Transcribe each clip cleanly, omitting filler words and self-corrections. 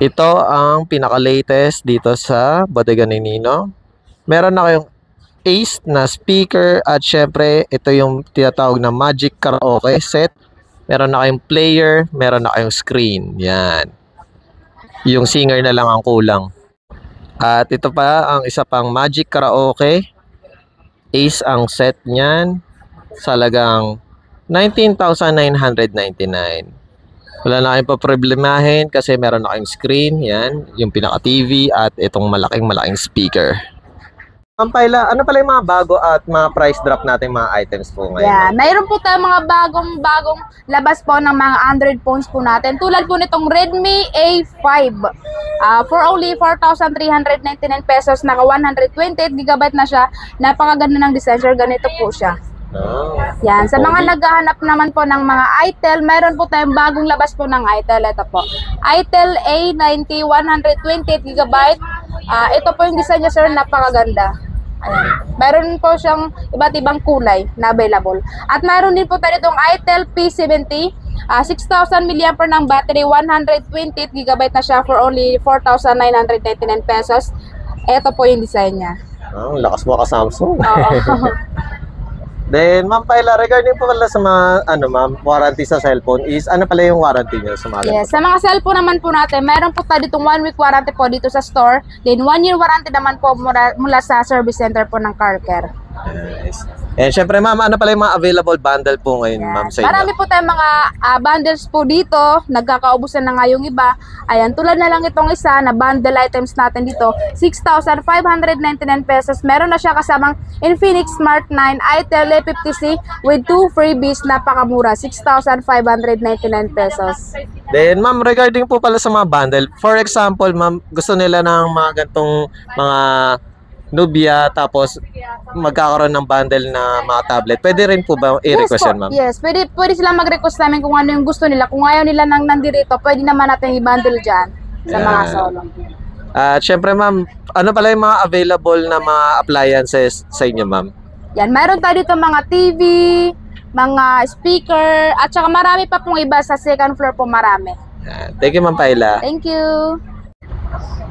Ito ang pinaka-latest dito sa Bodega ni Ninong. Meron na kayong Ace na speaker at syempre ito yung tinatawag na Magic Karaoke set. Meron na kayong player, meron na kayong screen. Yan. Yung singer na lang ang kulang. At ito pa ang isa pang Magic Karaoke. Ace ang set niyan. Salagang 19,999. Wala na kayong paproblemahin kasi meron na kayong screen. Yan. Yung pinaka-TV at itong malaking speaker. Ang pala, ano pala yung mga bago at mga price drop natin mga items po ngayon? Yeah, mayroon po tayong mga bagong labas po ng mga Android phones po natin. Tulad po nitong Redmi A5. For only 4,399 pesos, naka 128GB na siya. Napakaganda ng design, sir. Ganito po siya. Oh, yan, sa mga naghahanap naman po ng mga Itel, mayroon po tayong bagong labas po ng Itel. Ito po, Itel A90 128GB. Ito po yung design niya, sir, napakaganda. Ayan. Meron po siyang iba't ibang kulay na available. At mayroon din po tayo itong Itel P70, 6,000 mAh ng battery, 128GB na siya for only 4,999 pesos. Ito po yung design niya. Oh, lakas mo ka Samsung. Oo. Then, Ma'am Paila, regarding po pala sa mga warranty sa cellphone is ano pala yung warranty niyo sa mga Yes, sa mga cellphone naman po natin, meron po tayo ditong 1 week warranty po dito sa store. Then 1 year warranty naman po mula sa service center po ng CarCare. Yes. And syempre ma'am, ano pala yung mga available bundle po ngayon, ma'am, sa inyo? Marami po tayong mga bundles po dito. Nagkakaubusan na nga yung iba. Ayan, tulad na lang itong isa na bundle items natin dito. 6,599 pesos. Meron na siya kasamang Infinix Smart 9 Itel A50C with 2 freebies. Napakamura, 6,599 pesos. Then ma'am, regarding po pala sa mga bundle, for example ma'am, gusto nila ng mga gantong mga Nubia, tapos magkakaroon ng bundle na mga tablet. Pwede rin po ba i-request yan, ma'am? Yes, pwede silang mag-request namin kung ano yung gusto nila. Kung ayaw nila nang nandirito, pwede naman natin i-bundle dyan sa mga solo. At syempre, ma'am, ano pala yung mga available na mga appliances sa inyo, ma'am? Yan, mayroon tayo dito mga TV, mga speaker, at saka marami pa pong iba sa second floor po, marami. Thank you, Ma'am Paila. Thank you.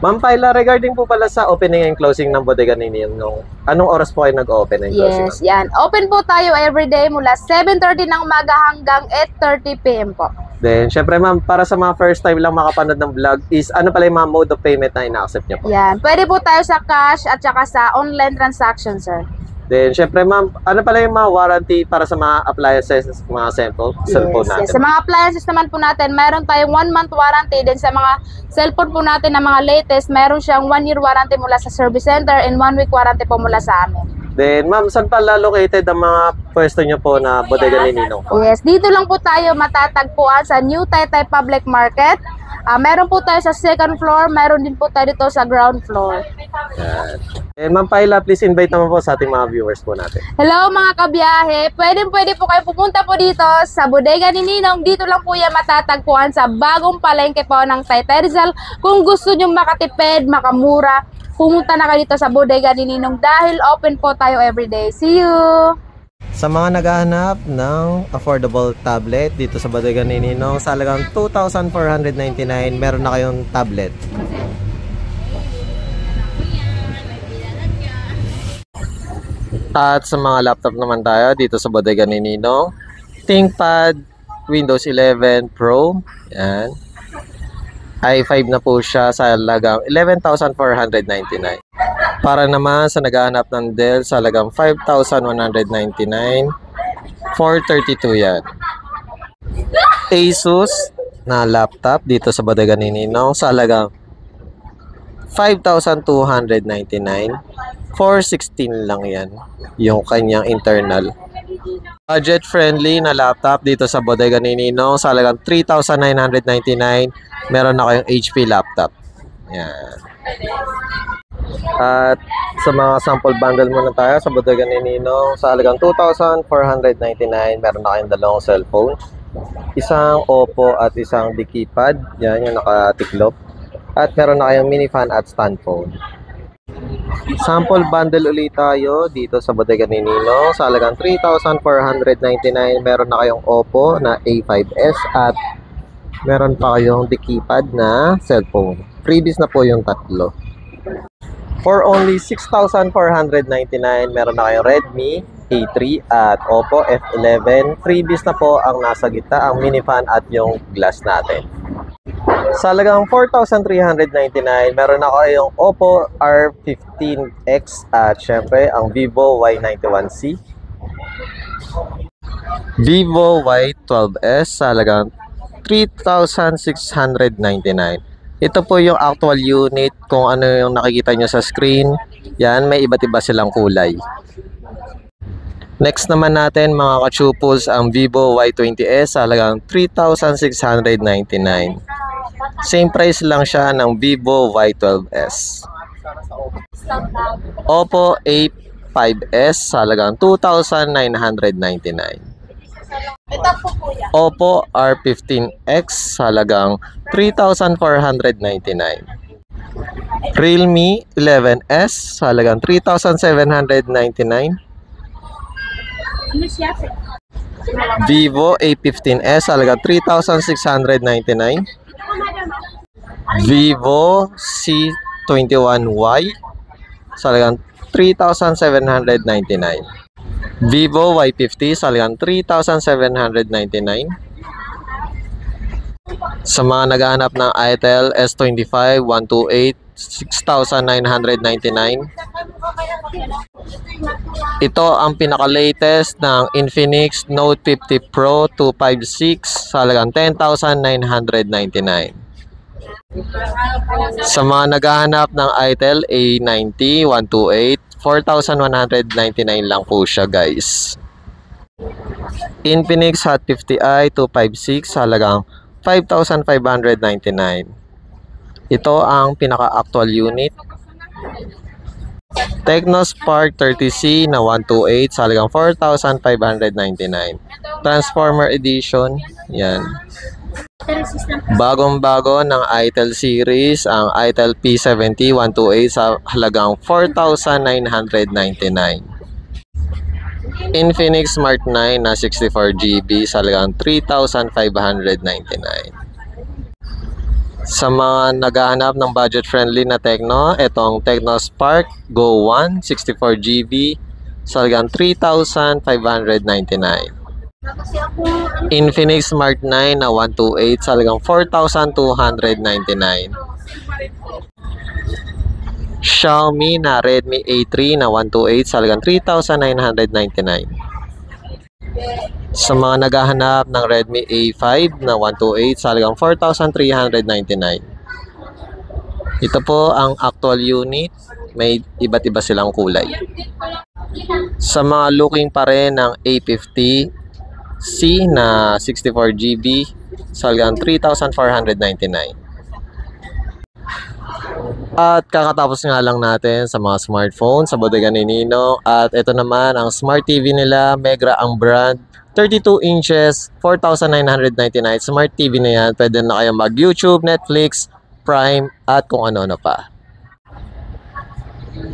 Ma'am Paila, regarding po pala sa opening and closing ng Bodega ni Ninong, anong oras po kayo nag-open and closing? Yes, yan. Open po tayo everyday mula 7:30 ng umaga hanggang 8:30 PM po. Then, syempre ma'am, para sa mga first time lang makapanood ng vlog is ano pala yung mga mode of payment na ina-accept niyo po? Yan. Pwede po tayo sa cash at saka sa online transaction, sir. Then, syempre ma'am, ano pala yung mga warranty para sa mga appliances, mga cellphone natin? Yes. Sa mga appliances naman po natin, mayroon tayong 1-month warranty. Then sa mga cellphone po natin na mga latest, mayroon siyang 1 year warranty mula sa service center and 1 week warranty po mula sa amin. Then, ma'am, saan pala located ang mga pwesto nyo po na Bodega ni Ninong po? Yes, dito lang po tayo matatagpuan sa New Taytay Public Market. Meron po tayo sa second floor, meron din po tayo dito sa ground floor. Yan. And Ma'am Paila, please invite naman po sa ating mga viewers po natin. Hello mga kabiyahe, pwede po kayo pumunta po dito sa Bodega ni Ninong. Dito lang po yan matatagpuan sa bagong palengke po ng Taytay Rizal. Kung gusto nyo makatipid, makamura, pumunta na kayo dito sa Bodega ni Ninong dahil open po tayo everyday. See you! Sa mga naghahanap ng affordable tablet dito sa Bodega ni Ninong, sa halagang 2,499, meron na kayong tablet. At sa mga laptop naman tayo dito sa Bodega ni Ninong, ThinkPad, Windows 11 Pro, yan. i5 na po siya sa halagang 11,499. Para naman sa naghahanap ng Dell sa halagang 5,199, 432 yan. Asus na laptop dito sa Bodega ni Ninong sa halagang 5,299, 416 lang yan yung kanyang internal. Budget friendly na laptop dito sa Bodega ni Ninong sa halagang 3,999, meron na kayong HP laptop. Yan. At sa mga sample bundle muna tayo sa Bodega ni Ninong sa halagang 2,499, meron na kayong dalawang cellphone, isang Oppo at isang Dikipad, yan yung nakatiklop, at meron na kayong mini fan at stand phone. Sample bundle ulit tayo dito sa Bodega ni Ninong sa halagang 3,499, meron na kayong Oppo na A5s at Meron pa kayong di-keypad na cellphone. Freebies na po yung tatlo. For only 6,499, meron na kayong Redmi A3 at Oppo F11. Freebies na po ang nasa gitna, ang mini fan at yung glass natin. Sa halagang 4,399, meron na kayong Oppo R15X at syempre ang Vivo Y91C. Vivo Y12S sa halagang 3,699. Ito po yung actual unit kung ano yung nakikita nyo sa screen. Yan, may iba't iba silang kulay. Next naman natin mga ka-chupos ang Vivo Y20S sa halagang 3,699. Same price lang siya ng Vivo Y12S. Oppo A5S sa halagang 2,999. Ito po kuya. Oppo R15X sa halagang 3,499. Realme 11S sa halagang 3,799. Vivo A15S sa halagang 3,699. Vivo C21Y sa halagang 3,799. Vivo Y50 sa halagang 3,799. Sa mga naghahanap ng Itel S25 128, 6,999. Ito ang pinaka-latest ng Infinix Note 50 Pro 256 sa halagang 10,999. Sa mga naghahanap ng Itel A90 128, 4,199 lang po siya guys. Infinix Hot 50i 256 sa halagang 5,599. Ito ang pinaka-actual unit. Tecno Spark 30C na 128 sa halagang 4,599. Transformer Edition. Yan. Bagong-bago ng Itel series ang Itel P70 128 sa halagang 4,999. Infinix Smart 9 na 64GB sa halagang 3,599. Sa mga naghahanap ng budget-friendly na Tecno, itong Tecno Spark Go 1 64GB sa halagang 3,599. Infinix Smart 9 na 128 sa halagang 4,299. Xiaomi na Redmi A3 na 128 sa halagang 3,999. Sa mga naghahanap ng Redmi A5 na 128 sa halagang 4,399. Ito po ang actual unit. May iba't iba silang kulay. Sa mga looking pa rin ng A50C na 64GB sa halagang 3,499. At kakatapos nga lang natin sa mga smartphone sa bodega ni Ninong. At ito naman ang Smart TV nila, Megra ang brand. 32 inches, 4,999. Smart TV na yan. Pwede na kayo mag YouTube, Netflix, Prime, at kung ano-ano pa.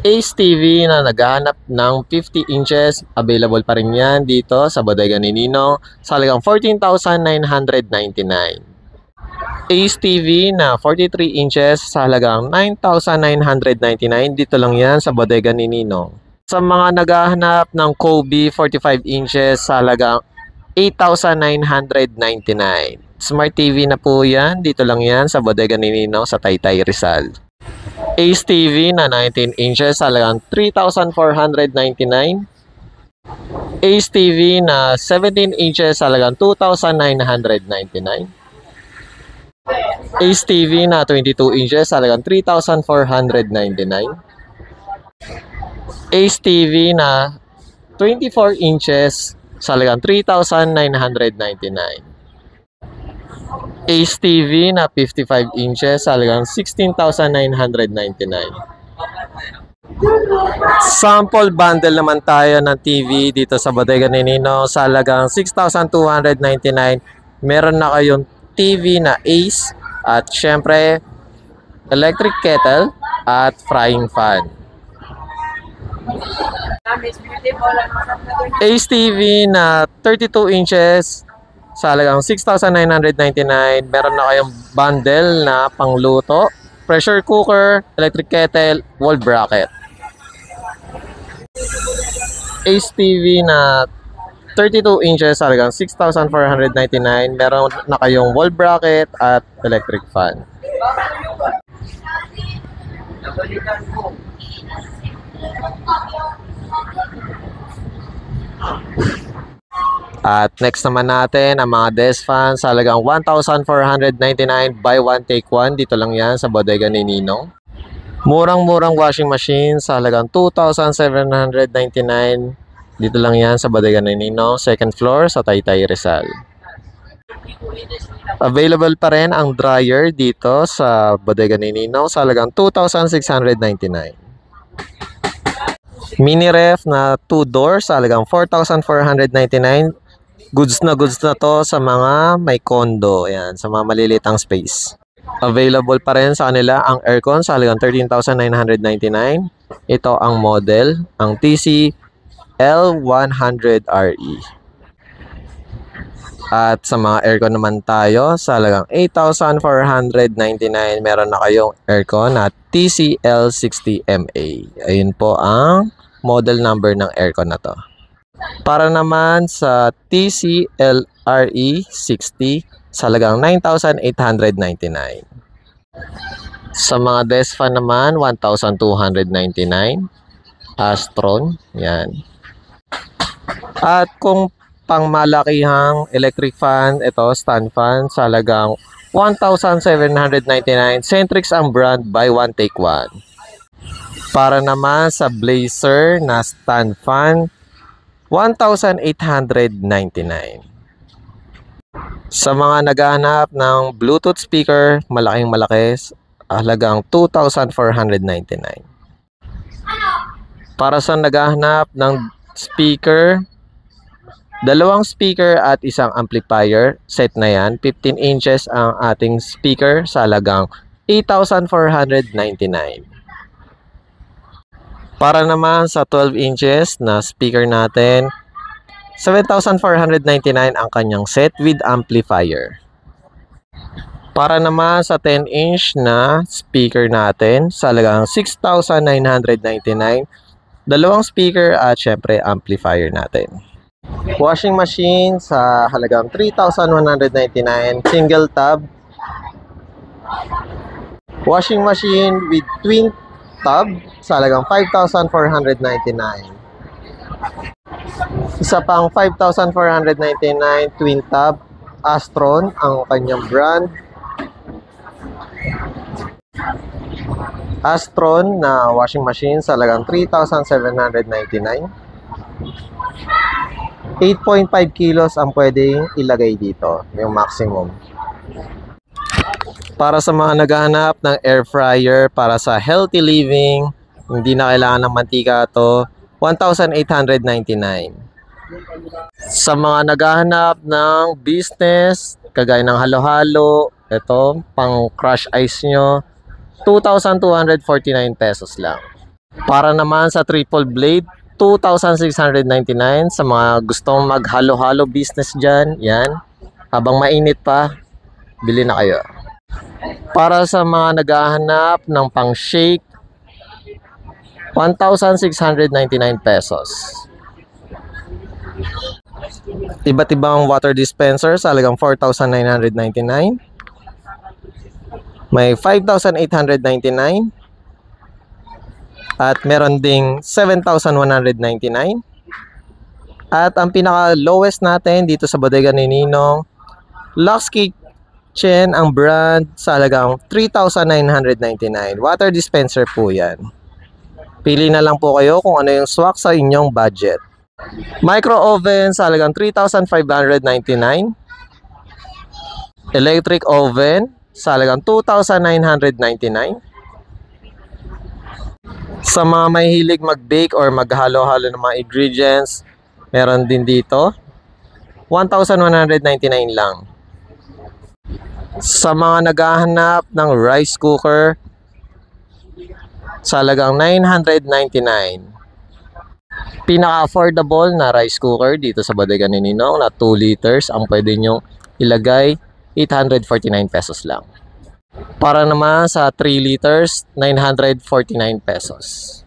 Ace TV na naghahanap ng 50 inches. Available pa rin yan dito sa bodega ni Ninong sa halagang 14,999. Ace TV na 43 inches sa halagang 9,999. Dito lang yan sa bodega ni Ninong. Sa mga naghahanap ng Kobe 45 inches sa halagang 8,999. Smart TV na po yan. Dito lang yan sa bodega ni Ninong sa Taytay Rizal. Ace TV na 19 inches sa halagang 3,499. Ace TV na 17 inches sa halagang 2,999. Ace TV na 22 inches sa halagang 3,499. Ace TV na 24 inches sa halagang 3,999. Ace TV na 55 inches sa halagang 16,999. Sample bundle naman tayo ng TV dito sa bodega ni Nino sa halagang 6,299. Meron na kayong TV na Ace at syempre electric kettle at frying fan. Ace TV na 32 inches sa halagang 6,999. Meron na kayong bundle na pangluto, pressure cooker, electric kettle, wall bracket. Ace TV na 32 inches sa halagang 6,499. Meron na kayong wall bracket at electric fan. At next naman natin ang mga desk fan sa halagang 1,499, buy one take one. Dito lang yan sa bodega ni Ninong. Murang-murang washing machine sa halagang 2,799. Dito lang yan sa bodega ni Ninong, second floor sa Taytay, Rizal. Available pa rin ang dryer dito sa bodega ni Ninong sa halagang 2,699. Mini ref na 2 doors sa halagang 4,499. Goods na to sa mga may condo, ayan, sa mga malilitang space. Available pa rin sa kanila ang aircon sa halagang 13,999. Ito ang model, ang TC L100RE. At sa mga aircon naman tayo, sa halagang 8,499, meron na kayong aircon na TC L60MA. Ayun po ang model number ng aircon na to. Para naman sa TC LRE60, sa halagang 9,899. Sa mga desk fan naman, 1,299. Astron, yan. At kung pangmalakihang electric fan, ito stand fan sa halagang 1,799. Centrix ang brand, buy one take one. Para naman sa Blazer na stand fan, 1,899. Sa mga naghahanap ng Bluetooth speaker, malaking malaki, halagang 2,499. Para sa naghahanap ng speaker, dalawang speaker at isang amplifier, set na yan. 15 inches ang ating speaker sa halagang 8,499. Para naman sa 12 inches na speaker natin, 7,499 ang kanyang set with amplifier. Para naman sa 10 inch na speaker natin, sa halagang 6,999, dalawang speaker at syempre amplifier natin. Washing machine sa halagang 3,199, single tab. Washing machine with twin tab sa halagang 5,499. Isa pang 5,499 twin tab, Astron ang kanyang brand. Astron na washing machine sa halagang 3,799. 8.5 kilos ang pwedeng ilagay dito, yung maximum. Para sa mga naghahanap ng air fryer para sa healthy living, hindi na kailangan ng mantika to, 1,899. Sa mga naghahanap ng business, kagaya ng halo-halo, ito, pang crush ice nyo, 2,249 pesos lang. Para naman sa triple blade, 2,699 sa mga gustong maghalo-halo business dyan, yan. Habang mainit pa, bili na kayo. Para sa mga naghahanap ng pang shake, 1,699 pesos. Iba't ibang water dispenser sa halagang 4,999. May 5,899. At meron ding 7,199. At ang pinaka lowest natin dito sa bodega ni Ninong, Lux Kitchen ang brand sa halagang 3,999. Water dispenser po yan. Pili na lang po kayo kung ano yung swak sa inyong budget. Micro oven sa halagang 3,599. Electric oven sa halagang 2,999. Sa mga may hilig mag-bake or maghalo-halo ng mga ingredients, meron din dito, 1,199 lang. Sa mga naghahanap ng rice cooker, sa halagang 999. Pinaka-affordable na rice cooker dito sa Bodegan ni Ninong na 2 liters ang pwede nyong ilagay, 849 pesos lang. Para naman sa 3 liters, 949 pesos.